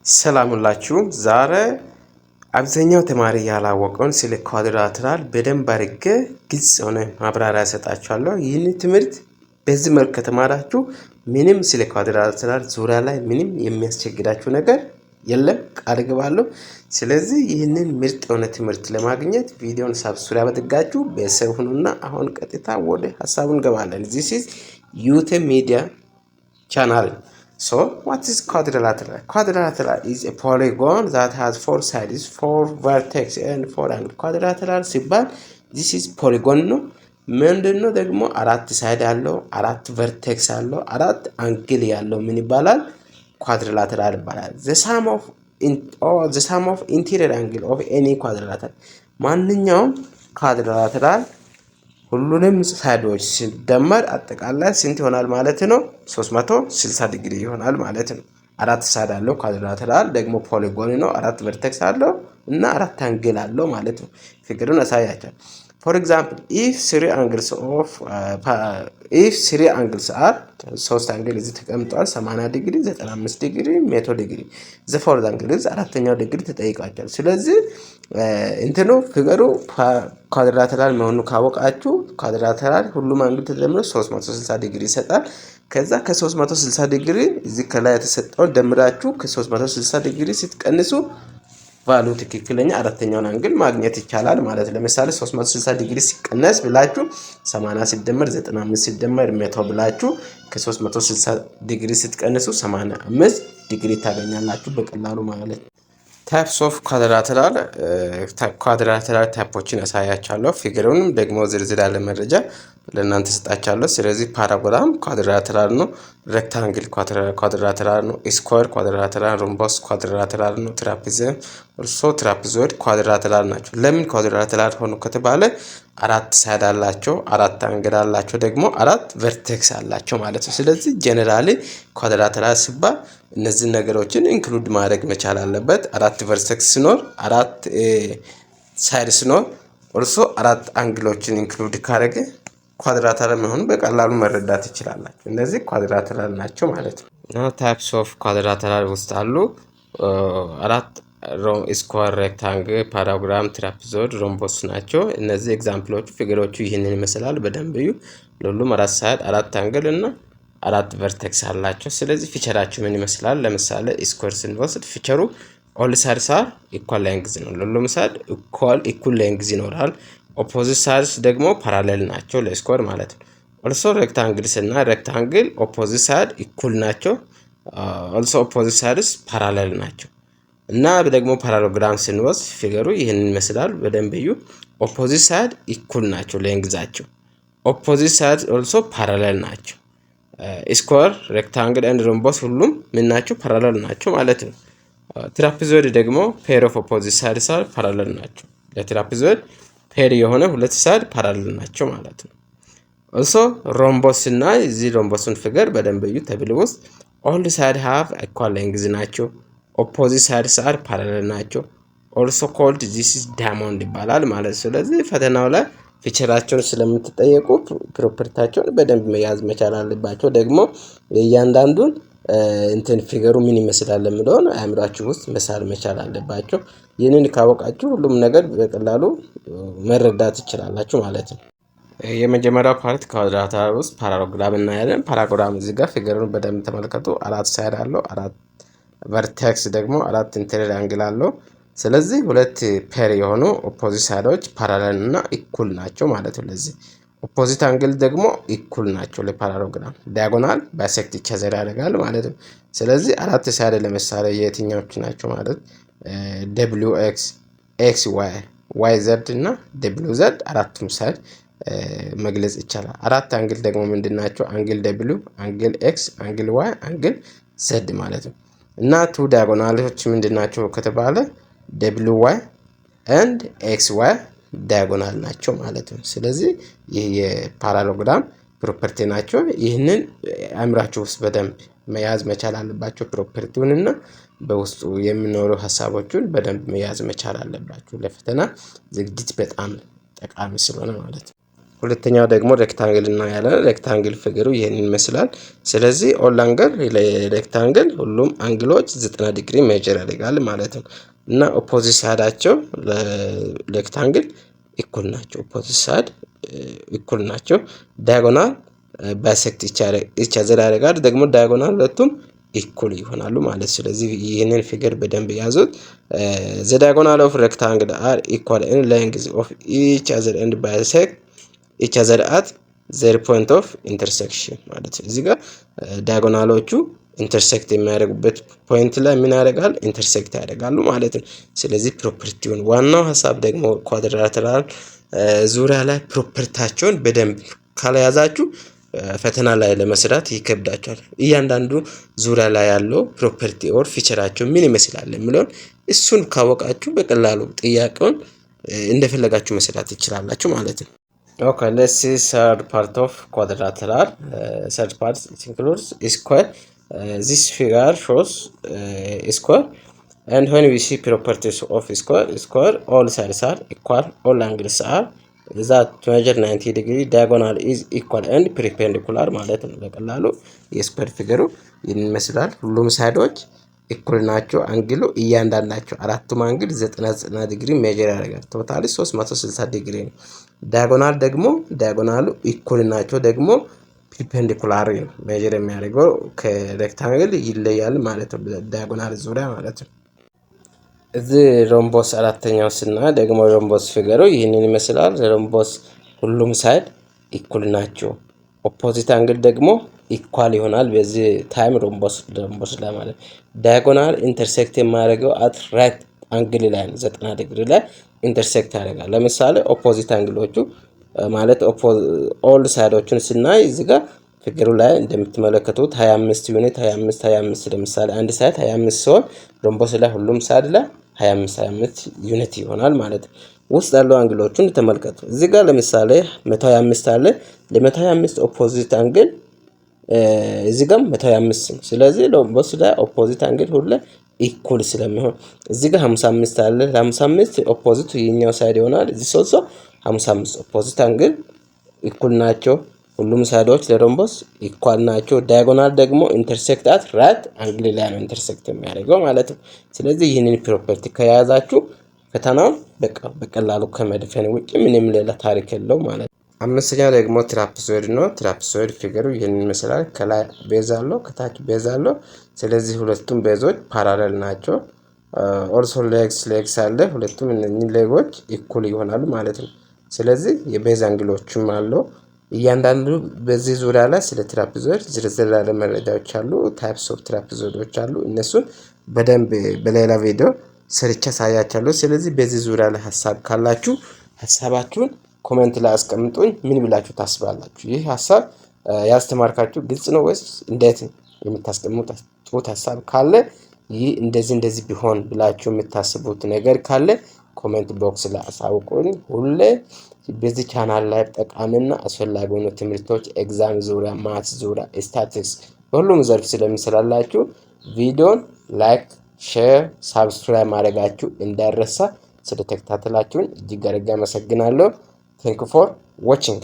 ሰላም ሁላችሁም። ዛሬ አብዛኛው ተማሪ ያላወቀውን ስለ ኳድራትራል በደንብ አድርጌ ግልጽ የሆነ ማብራሪያ እሰጣችኋለሁ። ይህን ትምህርት በዚህ መልኩ ከተማራችሁ ምንም ስለ ኳድራትራል ዙሪያ ላይ ምንም የሚያስቸግራችሁ ነገር የለም፣ ቃል እገባለሁ። ስለዚህ ይህንን ምርጥ የሆነ ትምህርት ለማግኘት ቪዲዮን ሳብስክራይብ አድርጋችሁ ቤተሰብ ሁኑና አሁን ቀጥታ ወደ ሀሳቡ እንገባለን። This is YouTube Media channel. So, what is quadrilateral? Quadrilateral is a polygon that has 4 sides, 4 vertex and 4 angles. Quadrilateral ሲባል this is polygon ነው። ምንድነው ደግሞ አራት ሳይድ አለው፣ አራት ቨርቴክስ አለው፣ አራት አንግል ያለው ምን ይባላል? quadrilateral ይባላል። The sum of interior angle of any quadrilateral. ማንኛውም quadrilateral ሁሉንም ሳይዶች ሲደመር አጠቃላይ ስንት ይሆናል ማለት ነው? 360 ዲግሪ ይሆናል ማለት ነው። አራት ሳይድ አለው ኳድራተራል፣ ደግሞ ፖሊጎን ነው። አራት ቨርቴክስ አለው እና አራት አንግል አለው ማለት ነው። ፊገሩን አሳያቸው። For example, if three angles are ሶስት አንግል እዚህ ተቀምጧል 80 ዲግሪ፣ 95 ዲግሪ፣ 100 ዲግሪ the fourth angle is አራተኛው ዲግሪ ተጠይቃቸዋል። ስለዚህ እንትኑ ፊገሩ ኳድራተራል መሆኑን ካወቃችሁ ኳድራተራል ሁሉም አንግል ተደምሮ 360 ዲግሪ ይሰጣል። ከዛ ከ360 ዲግሪ እዚህ ከላይ የተሰጠውን ደምራችሁ ከ360 ዲግሪ ስትቀንሱ ቫሉ ትክክለኛ አራተኛውን አንግል ማግኘት ይቻላል ማለት። ለምሳሌ 360 ዲግሪ ሲቀነስ ብላችሁ 80 ሲደመር 95 ሲደመር 100 ብላችሁ ከ360 ዲግሪ ስትቀንሱ 85 ዲግሪ ታገኛላችሁ በቀላሉ ማለት ነው። ታይፕስ ኦፍ ኳድራተራል ታይፖችን ያሳያችኋለሁ። ፊገሩንም ደግሞ ዝርዝር ያለ መረጃ ለእናንተ ሰጣችኋለሁ። ስለዚህ ፓራቦላም ኳድራተራል ነው፣ ሬክታንግል ኳድራተራል ነው፣ ስኩዌር ኳድራተራል፣ ሮምቦስ ኳድራተራል ነው፣ ትራፒዝም ትራፒዞይድ ኳድራተራል ናቸው። ለምን ኳድራተራል ሆኖ ከተባለ አራት ሳይድ አላቸው፣ አራት አንግል አላቸው፣ ደግሞ አራት ቨርቴክስ አላቸው ማለት ነው። ስለዚህ ጀነራሊ ኳድራተራል ሲባል እነዚህ ነገሮችን ኢንክሉድ ማድረግ መቻል አለበት። አራት ቨርቴክስ ሲኖር፣ አራት ሳይድ ሲኖር፣ ኦልሶ አራት አንግሎችን ኢንክሉድ ካደረገ ኳድራተራል መሆኑን በቀላሉ መረዳት ይችላላችሁ። እነዚህ ኳድራተራል ናቸው ማለት ነው። ናው ታይፕስ ኦፍ ኳድራተራል ውስጥ አሉ አራት ስኩዌር፣ ሬክታንግል፣ ፓራግራም፣ ትራፒዞይድ፣ ሮምቦስ ናቸው። እነዚህ ኤግዛምፕሎቹ ፊገሮቹ ይህንን ይመስላል። በደንብ እዩ። ለሁሉም አራት ሳይድ፣ አራት አንግል እና አራት ቨርቴክስ አላቸው። ስለዚህ ፊቸራቸው ምን ይመስላል? ለምሳሌ ስኩዌር ስንወስድ ፊቸሩ ኦል ሳይድስ አር ኢኳል ሌንግዝ ነው። ለሁሉም ሳይድ ኢኩል ሌንግዝ ይኖራል። ኦፖዚት ሳይድስ ደግሞ ፓራሌል ናቸው ለስኩዌር ማለት ነው። ኦልሶ ሬክታንግል እና ሬክታንግል ኦፖዚት ሳይድ ኢኩል ናቸው። ኦልሶ ኦፖዚት ሳይድስ ፓራሌል ናቸው። እና ደግሞ ፓራሎግራም ስንወስድ ፊገሩ ይህንን ይመስላል። በደንብ እዩ። ኦፖዚት ሳይድ ኢኩል ናቸው ሌንግዛቸው። ኦፖዚት ሳይድ ኦልሶ ፓራሌል ናቸው። ስኩዌር፣ ሬክታንግል ኤንድ ሮምቦስ ሁሉም ምን ናቸው? ፓራሌል ናቸው ማለት ነው። ትራፒዞይድ ደግሞ ፔር ኦፍ ኦፖዚት ሳይድስ አር ፓራሌል ናቸው። ለትራፒዞይድ ፔር የሆነ ሁለት ሳይድ ፓራሌል ናቸው ማለት ነው። ኦልሶ ሮምቦስ እና እዚህ ሮምቦስን ፊገር በደንብ እዩ። ተብል ውስጥ ኦል ሳይድ ሃቭ ኢኳል ሌንግዝ ናቸው። ኦፖዚት ሳይድስ አር ፓራሌል ናቸው። ኦልሶ ኮልድ ዚስ ኢዝ ዳይመንድ ይባላል ማለት ነው። ስለዚህ ፈተናው ላይ ፊቸራቸውን ስለምትጠየቁ ፕሮፐርቲያቸውን በደንብ መያዝ መቻል አለባቸው። ደግሞ እያንዳንዱን እንትን ፊገሩ ምን ይመስላል ለምለውን አእምሯችሁ ውስጥ መሳል መቻል አለባቸው። ይህንን ካወቃችሁ ሁሉም ነገር በቀላሉ መረዳት ትችላላችሁ ማለት ነው። የመጀመሪያው ፓርት ኳድራተራል ውስጥ ፓራግራም እናያለን። ፓራግራም እዚህ ጋር ፊገሩን በደንብ ተመልከቱ። አራት ሳይድ አለው፣ አራት ቨርቴክስ ደግሞ አራት ኢንተሪየር አንግል አለው። ስለዚህ ሁለት ፔር የሆኑ ኦፖዚት ሳይዶች ፓራሌል እና ኢኩል ናቸው ማለት ነው። ለዚህ ኦፖዚት አንግል ደግሞ ኢኩል ናቸው ለፓራሎግራም። ዲያጎናል ባይሴክት ኢች አዘር ያደርጋል ማለት ነው። ስለዚህ አራት ሳይድ ለምሳሌ የትኛዎቹ ናቸው ማለት ደብሊው ኤክስ፣ ኤክስ ዋይ፣ ዋይ ዘድ እና ደብሊው ዘድ አራቱም ሳይድ መግለጽ ይቻላል። አራት አንግል ደግሞ ምንድናቸው? አንግል ደብሊው፣ አንግል ኤክስ፣ አንግል ዋይ፣ አንግል ዘድ ማለት ነው። እና ቱ ዲያጎናሎች ምንድናቸው ከተባለ ደብሊው ዋይ ኤንድ ኤክስ ዋይ ዲያጎናል ናቸው ማለት ነው። ስለዚህ ይህ የፓራሎግራም ፕሮፐርቲ ናቸው። ይህንን አእምሯችሁ ውስጥ በደንብ መያዝ መቻል አለባቸው። ፕሮፐርቲውን እና በውስጡ የሚኖሩ ሀሳቦችን በደንብ መያዝ መቻል አለባችሁ። ለፈተና ዝግጅት በጣም ጠቃሚ ስለሆነ ማለት ነው። ሁለተኛው ደግሞ ሬክታንግል እና ያለ ሬክታንግል ፊገሩ ይሄንን ይመስላል። ስለዚህ ኦል አንግል ለሬክታንግል ሁሉም አንግሎች 90 ዲግሪ ሜጀር ያደርጋል ማለት ነው። እና ኦፖዚት ሳይዳቸው ለሬክታንግል ኢኩል ናቸው። ኦፖዚት ሳይድ ኢኩል ናቸው። ዳያጎናል ባይሴክት ኢች አዘር ያደርጋል ደግሞ ዳያጎናል ሁለቱም ኢኩል ይሆናሉ ማለት። ስለዚህ ይህንን ፊገር በደንብ ያዙት። ዘ ዳያጎናል ኦፍ ሬክታንግል አር ኢኳል ኢን ሌንግዝ ኦፍ ኢች አዘር ኤንድ ባይሴክት ኢች አዘር አት ዘር ፖይንት ኦፍ ኢንተርሴክሽን ማለት ነው። እዚህ ጋር ዳያጎናሎቹ ኢንተርሴክት የሚያደርጉበት ፖይንት ላይ ምን ያደርጋል? ኢንተርሴክት ያደርጋሉ ማለት ነው። ስለዚህ ፕሮፐርቲውን ዋናው ሀሳብ ደግሞ ኳድራተራል ዙሪያ ላይ ፕሮፐርቲያቸውን በደንብ ካልያዛችሁ ፈተና ላይ ለመስራት ይከብዳቸዋል። እያንዳንዱ ዙሪያ ላይ ያለው ፕሮፐርቲ ኦር ፊቸራቸው ምን ይመስላል የሚለውን እሱን ካወቃችሁ በቀላሉ ጥያቄውን እንደፈለጋችሁ መስራት ትችላላችሁ ማለት ነው። Okay, let's see third part of quadrilateral. Third part includes square. This figure shows square, and when we see properties of square, all sides are equal, all angles are that measure 90 degree, diagonal is equal and perpendicular ማለት ነው። በቀላሉ የስኩዌር ፊገሩ ይመስላል። ሁሉም ሳይዶች ኢኩል ናቸው። አንግሉ እያንዳንዳቸው አራቱም አንግል 90 ዲግሪ ሜጀር ያደርጋል። ቶታሊ 360 ዲግሪ ነው። ዳያጎናሉ ኢኩል ናቸው ደግሞ ፐርፔንዲኩላር ነው ሜጀር የሚያደርገው ከሬክታንግል ይለያል ማለት ነው። ዳያጎናል ዙሪያ ማለት ነው። እዚህ ሮምቦስ አራተኛው ስና ደግሞ ሮምቦስ ፊገሩ ይህንን ይመስላል። ሮምቦስ ሁሉም ሳይድ ኢኩል ናቸው። ኦፖዚት አንግል ደግሞ ኢኳል ይሆናል። በዚህ ታይም ሮምቦስ ላይ ማለት ዳያጎናል ኢንተርሴክት የሚያደርገው አት ራይት አንግል ላይ 90 ዲግሪ ላይ ኢንተርሴክት ያደርጋል። ለምሳሌ ኦፖዚት አንግሎቹ ማለት ኦል ሳይዶቹን ስናይ እዚህ ጋር ፊገሩ ላይ እንደምትመለከቱት 25 ዩኒት 25 ለምሳሌ አንድ ሳይድ 25 ሲሆን ሮምቦስ ላይ ሁሉም ሳይድ ላይ 25 ዩኒት ይሆናል ማለት ነው። ውስጥ ያለው አንግሎቹን ተመልከቱ። እዚህ ጋር ለምሳሌ 125 አለ። ለ125 ኦፖዚት አንግል እዚህ ጋር 125 ነው። ስለዚህ ሮምቦስ ላይ ኦፖዚት አንግል ሁሉ ኢኩል ስለሚሆን እዚህ ጋር 55 አለ። ለ55 ኦፖዚቱ የኛው ሳይድ ይሆናል። እዚህ 55 ኦፖዚት አንግል ኢኩል ናቸው። ሁሉም ሳይዶች ለሮምቦስ ኢኳል ናቸው። ዳያጎናል ደግሞ ኢንተርሴክት አት ራይት አንግል ላይ ነው ኢንተርሴክት የሚያደርገው ማለት ነው። ስለዚህ ይህንን ፕሮፐርቲ ከያዛችሁ ፈተናውን በቀላሉ ከመድፈን ውጭ ምንም ሌላ ታሪክ የለው ማለት ነው። አምስተኛው ደግሞ ትራፕዞይድ ነው። ትራፕዞይድ ፊገሩ ይህንን ይመስላል። ከላይ ቤዝ አለው፣ ከታች ቤዝ አለው። ስለዚህ ሁለቱም ቤዞች ፓራሌል ናቸው። ኦልሶ ሌግስ አለ። ሁለቱም እነኚህ ሌጎች ኢኩል ይሆናሉ ማለት ነው። ስለዚህ የቤዝ አንግሎችም አለው። እያንዳንዱ በዚህ ዙሪያ ላይ ስለ ትራፕዞይድ ዝርዝር ያለ መረጃዎች አሉ። ታይፕስ ኦፍ ትራፕዞይዶች አሉ። እነሱን በደንብ በሌላ ቪዲዮ ሰርቼ አሳያችኋለሁ። ስለዚህ በዚህ ዙሪያ ላይ ሀሳብ ካላችሁ ሀሳባችሁን ኮሜንት ላይ አስቀምጡኝ። ምን ብላችሁ ታስባላችሁ? ይህ ሀሳብ ያስተማርካችሁ ግልጽ ነው ወይስ እንዴት? የምታስቀምጡት ሀሳብ ካለ ይህ እንደዚህ ቢሆን ብላችሁ የምታስቡት ነገር ካለ ኮሜንት ቦክስ ላይ አሳውቁኝ። ሁሌ በዚህ ቻናል ላይ ጠቃሚና አስፈላጊ የሆኑ ትምህርቶች ኤግዛም ዙሪያ፣ ማትስ ዙሪያ፣ ስታቲስቲክስ በሁሉም ዘርፍ ስለሚሰራላችሁ ቪዲዮን ላይክ፣ ሼር፣ ሳብስክራይብ ማድረጋችሁ እንዳይረሳ። ስለተከታተላችሁን እጅግ አድርጌ አመሰግናለሁ። Thank you for watching.